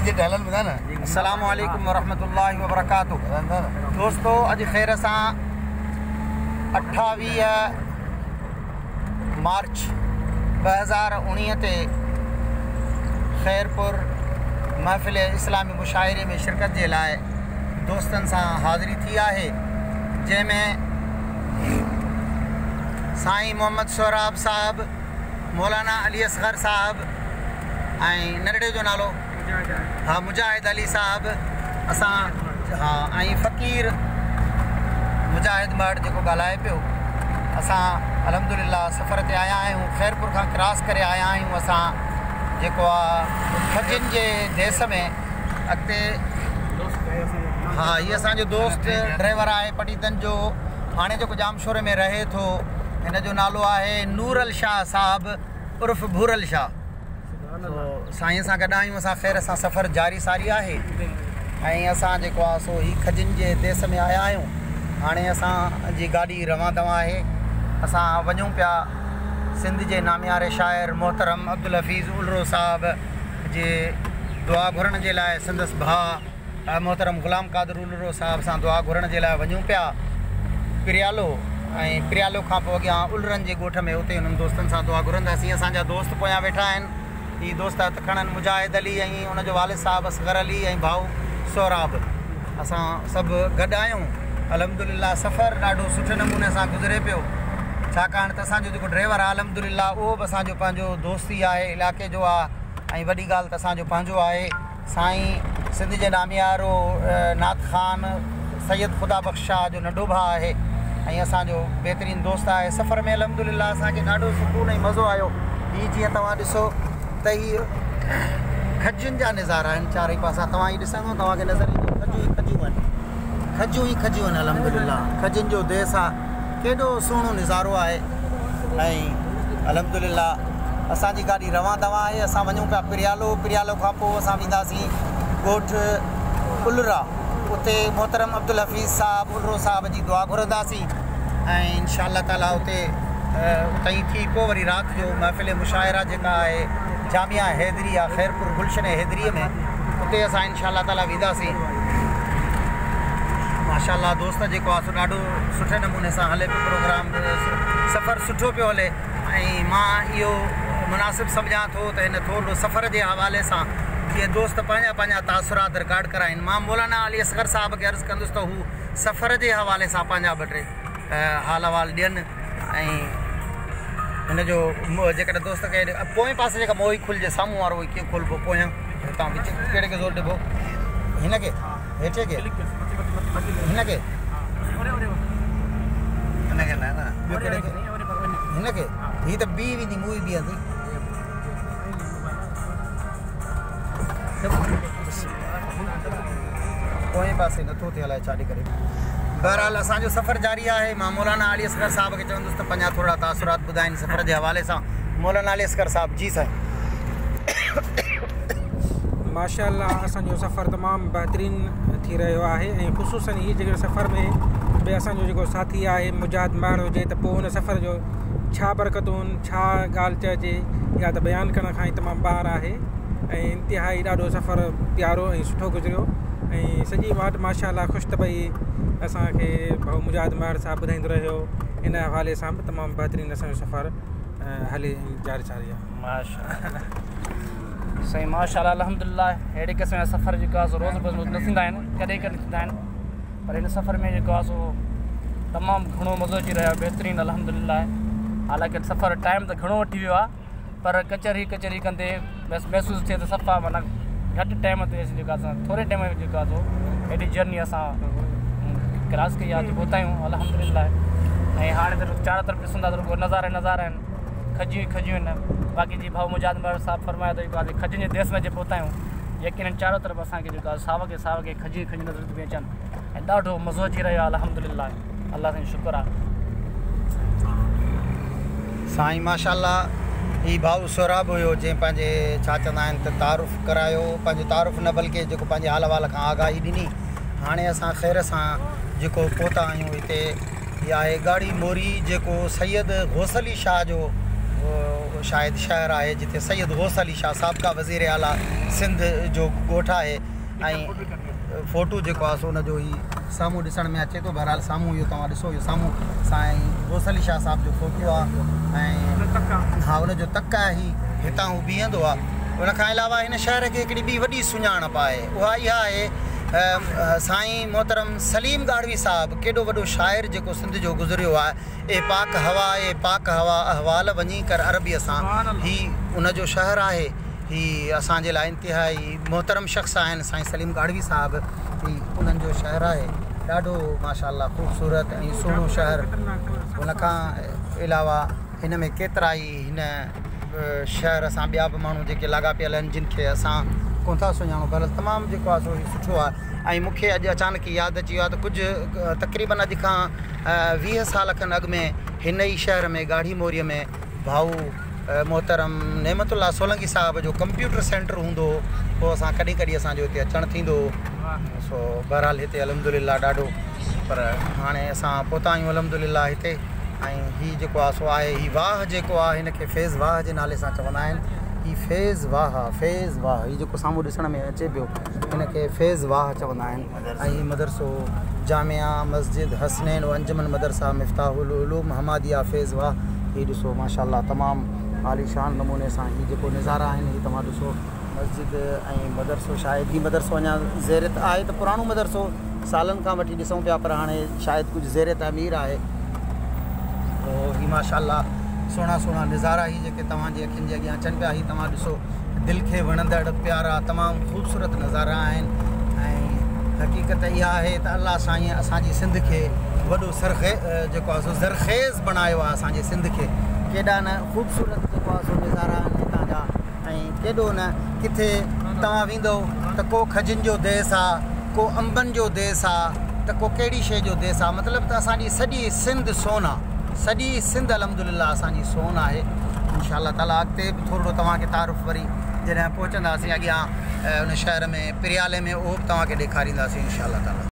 अस्सलामु अलैकुम वरहमतुल्लाहि वबरकातुहू। दोस्तों, अॼु ख़ैर सां 28 मार्च 2019 ते ख़ैरपुर महफ़िल इस्लामी मुशाइरे में शिरकत जे लाइ दोस्तनि सां हाज़िरी थी आहे, जंहिंमें साईं मोहम्मद सोहराब साहब, मौलाना अली असगर साहब ऐं नंढड़े जो नालो मुजाहिद अली साहब असां ऐं फ़क़ीर मुजाहिद मर्द जेको ॻाल्हाए पियो। असां अल्हम्दुलिल्लाह सफ़र ते आया आहियूं, ख़ैरपुर खां क्रॉस करे आया आहियूं। असां जेको आहे खजिन जे देस में अॻिते हीअ असांजो दोस्त ड्राइवर आहे पटीतन जो, हाणे जेको जामशोरे में रहे थो, हिन जो नालो आहे नूरल शाह साहब उर्फ़ भूरल शाह। साईं सां गॾु आहियूं, असां ख़ैर सां सफ़र जारी सारी आहे ऐं असां जेको आहे सो ही खजिन जे देस में आया आहियूं। हाणे असांजी गाॾी रवां दवां आहे, असां वञूं पिया सिंध जे नामियारे शाइर मोहतरम अब्दुल हफ़ीज़ उलरो साहब जे दुआ घुरण जे लाइ, संदसि भाउ मोहतरम ग़ुलाम कादिर उलरो साहब सां दुआ घुरण जे लाइ वञूं पिया पिरियालो, ऐं पिरियालो खां पोइ अॻियां उलरनि जे ॻोठ में उते हुननि दोस्तनि सां दुआ घुरंदासीं। असांजा दोस्त पोयां वेठा आहिनि, ही दोस्त तखणनि मुजाहिद अली ऐं उनजो वालिद साहब असगर अली ऐं भाउ सोहराब। असां सभु गॾु आहियूं। अल्हम्दुलिल्लाह सफ़र ॾाढो सुठे नमूने सां गुज़रे पियो, छाकाणि त असांजो जेको ड्राइवर आहे अल्हम्दुलिल्लाह उहो बि असांजो पंहिंजो दोस्त ई आहे, इलाइक़े जो आहे, ऐं वॾी ॻाल्हि त असांजो पंहिंजो आहे। साईं सिंध जे नामियारो नात ख़ान सैयद ख़ुदा बख़्श शाह जो नंढो भाउ आहे ऐं असांजो बहितरीनु दोस्त आहे। सफ़र में अल्हम्दुलिल्लाह असांखे ॾाढो सुकून ऐं मज़ो आयो। हीअ जीअं तव्हां ॾिसो त हीअ खजियुनि जा नज़ारा आहिनि चारई पासा, तव्हां हीअ ॾिसंदो तव्हांखे नज़र ईंदो खजियूं ई खजियूं आहिनि, खजियूं ई खजियूं आहिनि। अल्हम्दुलिल्लाह खजियुनि जो देस आहे, केॾो सुहिणो नज़ारो आहे। ऐं अल्हम्दुलिल्लाह असांजी गाॾी रवां दवां आहे, असां वञूं पिया पिरियालो। पिरियालो खां पोइ असां वेंदासीं ॻोठ उलरा, उते मोहतरम अब्दुल हफ़ीज़ साहब उलरो साहब जी दुआ घुरंदासीं ऐं इंशा अल्लाह ताला उते उतां थी पोइ वरी राति जो महफ़िल मुशाइरा जेका आहे जामिया हैदरी आहे ख़ैरपुर गुलशन हैदरीअ में, उते असां इंशा अल्लाह ताला वेंदासीं। माशाअल्लाह दोस्त जेको आहे सो ॾाढो सुठे नमूने सां हले पियो प्रोग्राम, सफ़रु सुठो पियो हले। ऐं मां इहो मुनासिबु सम्झां थो त हिन थोरो सफ़र जे हवाले सां जीअं दोस्त पंहिंजा पंहिंजा तासुरात रिकॉर्ड कराइनि, मां मौलाना अली असगर साहब खे अर्ज़ु कंदुसि त हू सफ़र जे हवाले सां पंहिंजा ॿ टे हाल अहिवाल ॾियनि। ऐं हिन जो जेकॾहिं दोस्त खे पोएं पासे जेका मोही खुलिजे साम्हूं वारो कीअं खोलिबो, पोयां हितां विच कहिड़े खे ज़ोर ॾिबो, हिन खे हेठे खे हिन खे न ॿियो कहिड़े खे हिन खे, हीअ त ॿी वेंदी मूवी बीहंदी। पोएं पासे नथो थिए अलाए छाॾे करे। बहरहाल असांजो सफ़र जारी आहे। मां मौलाना अली असगर साहब खे चवंदुसि त पंहिंजा थोरा तासुरात ॿुधाइनि सफ़र जे हवाले सां। मौलाना अली असगर साहब। जी साईं। माशाअल्लाह असांजो सफ़रु तमामु बहितरीनु थी रहियो आहे ऐं ख़ुशूसन हीअ जेके सफ़र में भई असांजो जेको साथी आहे मुजाहिद माण्हू हुजे त पोइ हुन सफ़र जो छा बरकतूं आहिनि, छा ॻाल्हि चइजे, या त बयानु करण खां ई तमामु ॿार आहे। ऐं इंतिहाई ॾाढो सफ़रु प्यारो ऐं सुठो गुज़रियो ऐं सॼी वाट माशाअल्लाह ख़ुशि त भई असांखे भाउ मुजाहिद महर साहब ॿुधाईंदो रहियो। इन हवाले सां बि तमामु बहितरीनु असांजो सफ़रु हले जारी सारी आहे। माशाअल्लाह साईं, माशाअल्लाह अल्हम्दुलिल्लाह। अहिड़े क़िस्म जा सफ़र जेको आहे सो रोज़ रोज़ न थींदा आहिनि, कॾहिं कॾहिं थींदा आहिनि, पर हिन सफ़र में जेको आहे सो तमामु घणो मज़ो अची रहियो आहे, बहितरीनु अल्हम्दुलिल्लाह। हालांकि सफ़र टाइम त घणो वठी वियो आहे, पर कचहरी कंदे बसि महसूसु थिए त सफ़ा माना घटि टाइम ते जेका असां थोरे टाइम में जेको आहे सो हेॾी जर्नी असां क्रॉस कई आहे, पहुता आहियूं अल्हम्दुलिल्लाह। ऐं हाणे त चारो तरफ़ ॾिसंदा त रुॻो नज़ारा नज़ारा आहिनि, खजियूं ई खजियूं आहिनि। बाक़ी जी भाउ मुजाहिद महर साहब फरमायो त जेको आहे खजियुनि जे देस में जे पहुता आहियूं, यकीननि चारो तरफ़ असांखे जेको आहे सावक खजियूं खजियूं नज़र थी अचनि ऐं ॾाढो मज़ो अची रहियो आहे अल्हम्दुलिल्लाह। अल्लाह साईं शुक्र आहे। साईं माशाअल्लाह ही भाउ सोहराब हुयो जंहिं पंहिंजे छा चवंदा आहिनि त तारुफ़ करायो, पंहिंजो तारुफ़ न बल्कि जेको पंहिंजे हाल वाल खां आगाही ॾिनी। हाणे असां ख़ैर सां जेको पहुता आहियूं हिते, इहा आहे गाड़ी मोरी जेको सैयद गौस अली शाह जो शायदि शहर आहे जिते सैयद गौस अली शाह साबिक़ा वज़ीर आला सिंध जो ॻोठु आहे ऐं फ़ोटू जेको आहे सो हुनजो ई साम्हूं ॾिसण में अचे थो। बहरहाल साम्हूं इहो तव्हां ॾिसो, इहो साम्हूं साईं गौस अली शाह साहिब जो फ़ोटू आहे ऐं हा हुनजो तक आहे ही हितां हू बीहंदो आहे। उनखां अलावा हिन शहर खे हिकिड़ी ॿी वॾी सुञाणप आहे, उहा इहा आहे साईं मोहतरम सलीम गाढ़वी साहिबु, केॾो वॾो शाइर जेको सिंध जो गुज़रियो आहे। ए पाक हवा अहवाल वञी कर अरबीअ सां, ही उनजो शहर आहे। ही असांजे लाइ इंतिहाई मोहतरम शख़्स आहिनि साईं सलीम गाढ़वी साहिबु, ही उन्हनि जो शहर आहे। ॾाढो माशाअल्लाह ख़ूबसूरत ऐं सुहिणो शहर। उनखां अलावा हिन में केतिरा ई हिन शहर सां ॿिया बि माण्हू जेके लाॻापियल आहिनि जिन खे असां कोन था सुञाणो, पर तमामु जेको आहे सो सुठो आहे। ऐं मूंखे अॼु अचानक यादि अची वियो आहे त कुझु तक़रीबन अॼु खां 20 साल खनि अॻु में हिन ई शहर में गाढ़ी मोरीअ में भाऊ मोहतरम नेमतुल्ला सोलंकी साहिब जो कंप्यूटर सेंटर हूंदो हो, पोइ असां कॾहिं कॾहिं असांजो हिते अचणु थींदो हो। सो बहरहाल हिते अलहमदुलिल्लाह ॾाढो, पर हाणे असां पहुता आहियूं अलहमदुलिल्लाह हिते। ऐं हीअ जेको आहे सो आहे ही वाह जेको आहे हिन खे फैज़ वाह जे नाले सां चवंदा आहिनि। ही फैज़ वाह हीअ जेको साम्हूं ॾिसण में अचे पियो हिन खे फैज़ वाह चवंदा आहिनि। ऐं मदरसो जामिया मस्जिद हसनैन व अंजमन मदरसा मिफ़्ताहुल उलूम हमादिया फैज़ वाह, हीअ ॾिसो माशाअल्लाह तमामु आलीशान नमूने सां हीअ जेको नज़ारा आहिनि हीअ तव्हां ॾिसो। मस्जिद ऐं मदरसो, शायदि हीअ मदरसो अञा ज़ेरत आहे त पुराणो मदरसो सालनि खां वठी ॾिसूं पिया, पर हाणे शायदि कुझु ज़ेर तामीर आहे। पोइ हीअ माशाअल्लाह सुहिणा सुहिणा नज़ारा ही जेके तव्हांजे अखियुनि जे अॻियां अचनि पिया, हीअ तव्हां ॾिसो दिलि खे वणंदड़ प्यारा तमामु ख़ूबसूरत नज़ारा आहिनि। ऐं हक़ीक़त इहा आहे त अलाह साईं असांजी सिंध खे वॾो जेको आहे सो ज़रख़ेज़ बणायो आहे। असांजे सिंध खे केॾा न ख़ूबसूरत जेको आहे सो नज़ारा आहिनि हितां जा। ऐं केॾो न किथे तव्हां वेंदो त को खजनि जो देस आहे, को अंबनि जो देस आहे, त को कहिड़ी शइ जो देस आहे। मतिलबु त असांजी सॼी सिंध सोन आहे, सॼी सिंध अलहमदुलिल्लाह असांजी सोन आहे। इंशाअल्लाह ताला अॻिते बि थोरो तव्हांखे तारुफ़ वरी जॾहिं पहुचंदासीं अॻियां उन शहर में पिरियाले में, उहो बि तव्हांखे ॾेखारींदासीं इंशाअल्लाह ताला।